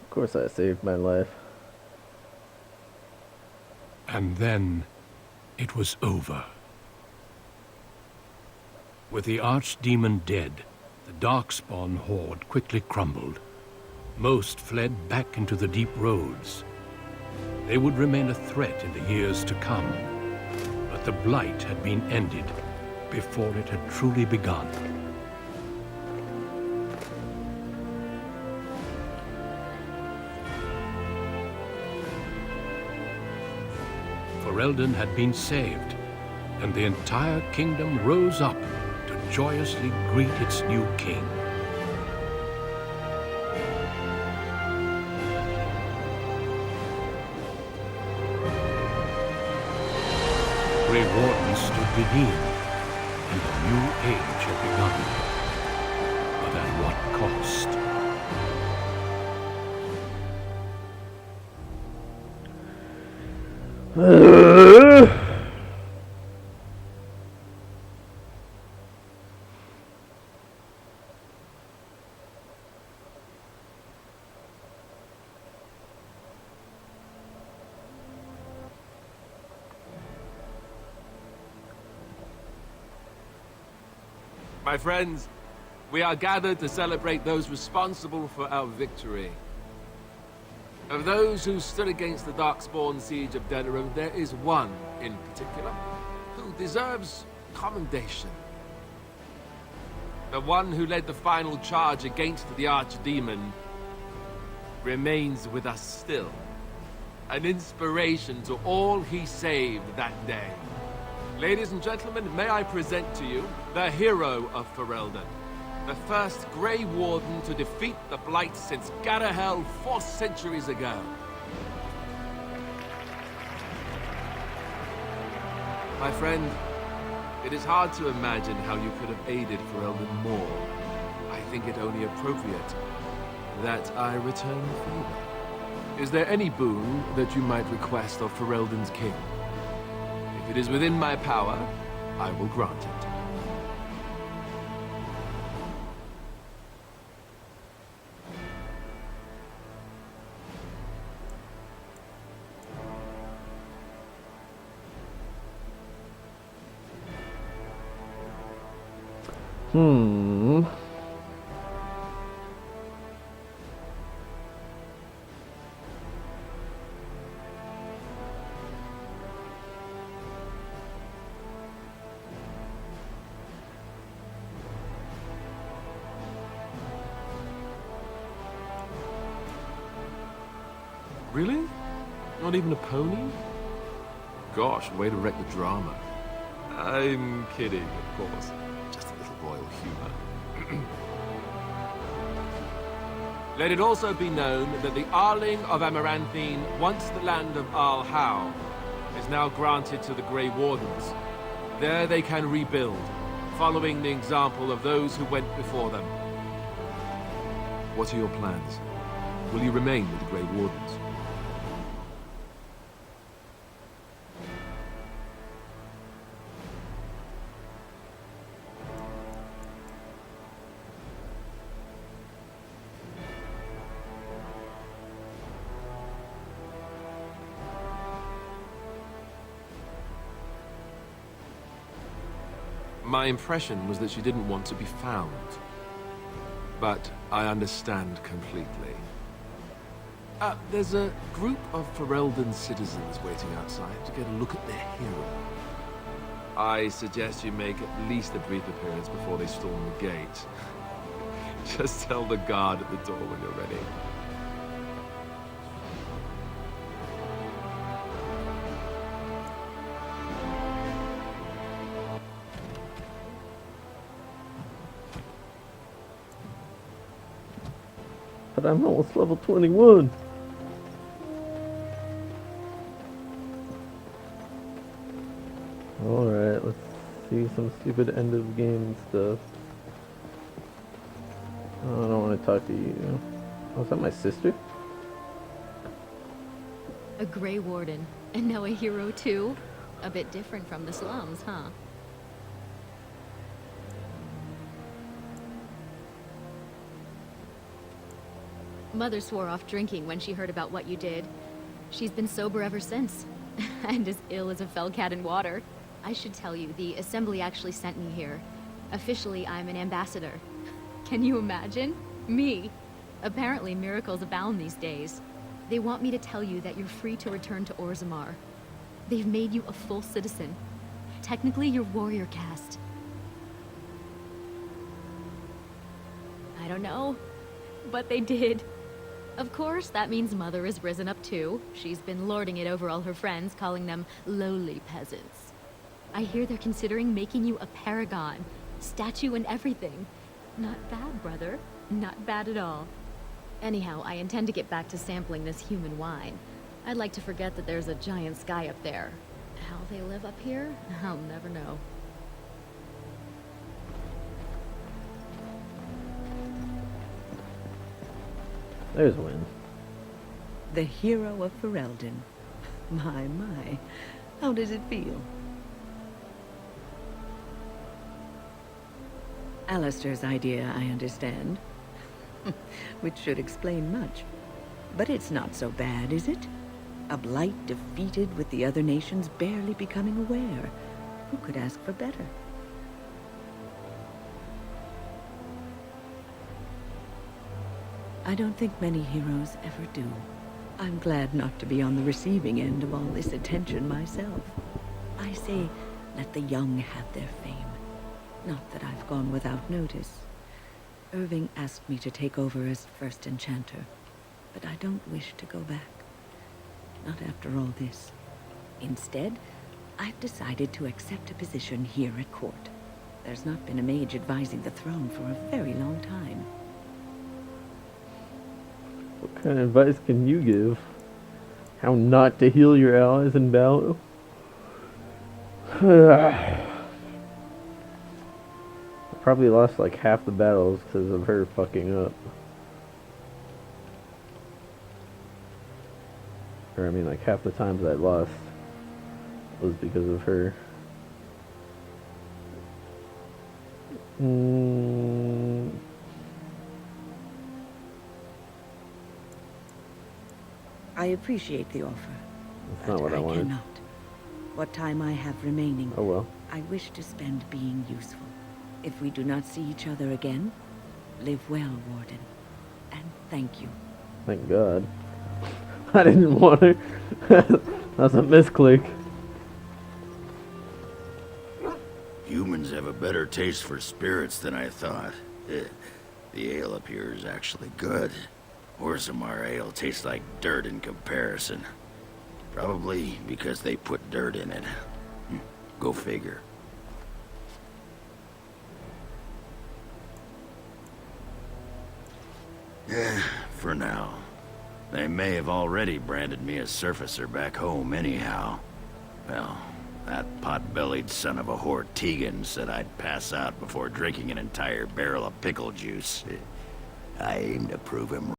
Of course I saved my life. And then it was over. With the archdemon dead, the Darkspawn horde quickly crumbled. Most fled back into the deep roads. They would remain a threat in the years to come, but the blight had been ended before it had truly begun. Ferelden had been saved, and the entire kingdom rose up to joyously greet its new king. Grey Wardens stood redeemed, and a new age had begun. But at what cost? My friends, we are gathered to celebrate those responsible for our victory. Of those who stood against the Darkspawn siege of Denerim, there is one in particular who deserves commendation. The one who led the final charge against the Archdemon remains with us still. An inspiration to all he saved that day. Ladies and gentlemen, may I present to you the hero of Ferelden, the first Grey Warden to defeat the Blight since Garahel 4 centuries ago. My friend, it is hard to imagine how you could have aided Ferelden more. I think it only appropriate that I return the favor. Is there any boon that you might request of Ferelden's king? If it is within my power, I will grant it. Really? Not even a pony? Gosh, way to wreck the drama. I'm kidding, of course. Just a little royal humor. Let it also be known that the Arling of Amaranthine, once the land of Arl Howe, is now granted to the Grey Wardens. There they can rebuild, following the example of those who went before them. What are your plans? Will you remain with the Grey Wardens? My impression was that she didn't want to be found. But I understand completely. There's a group of Ferelden citizens waiting outside to get a look at their hero. I suggest you make at least a brief appearance before they storm the gate. Just tell the guard at the door when you're ready. But I'm almost level 21. Alright, let's see some stupid end of game stuff. Oh, I don't want to talk to you. Oh, is that my sister? A Grey Warden, and now a hero too? A bit different from the slums, huh? Mother swore off drinking when she heard about what you did. She's been sober ever since, and as ill as a fell cat in water. I should tell you, the Assembly actually sent me here. Officially, I'm an ambassador. Can you imagine? Me. Apparently, miracles abound these days. They want me to tell you that you're free to return to Orzammar. They've made you a full citizen. Technically, you're warrior caste. I don't know, but they did. Of course, that means Mother has risen up too. She's been lording it over all her friends, calling them lowly peasants. I hear they're considering making you a paragon, statue and everything. Not bad, brother. Not bad at all. Anyhow, I intend to get back to sampling this human wine. I'd like to forget that there's a giant sky up there. How they live up here, I'll never know. There's a win. The hero of Ferelden. My, how does it feel? Alistair's idea, I understand. Which should explain much. But it's not so bad, is it? A blight defeated with the other nations barely becoming aware. Who could ask for better? I don't think many heroes ever do. I'm glad not to be on the receiving end of all this attention myself. I say, let the young have their fame. Not that I've gone without notice. Irving asked me to take over as first enchanter, but I don't wish to go back. Not after all this. Instead, I've decided to accept a position here at court. There's not been a mage advising the throne for a very long time. What kind of advice can you give? How not to heal your allies in battle? I probably lost like half the battles because of her fucking up. Or I mean like half the times I lost was because of her. I appreciate the offer. That's not what I wanted. Cannot. What time I have remaining, Oh well. I wish to spend being useful. If we do not see each other again, live well, Warden. And thank you. Thank God. I didn't want her. That's a misclick. Humans have a better taste for spirits than I thought. The ale up here is actually good. Orzammar ale tastes like dirt in comparison. Probably because they put dirt in it. Go figure. For now. They may have already branded me a surfacer back home anyhow. Well, that pot-bellied son of a whore Tegan said I'd pass out before drinking an entire barrel of pickle juice. I aim to prove him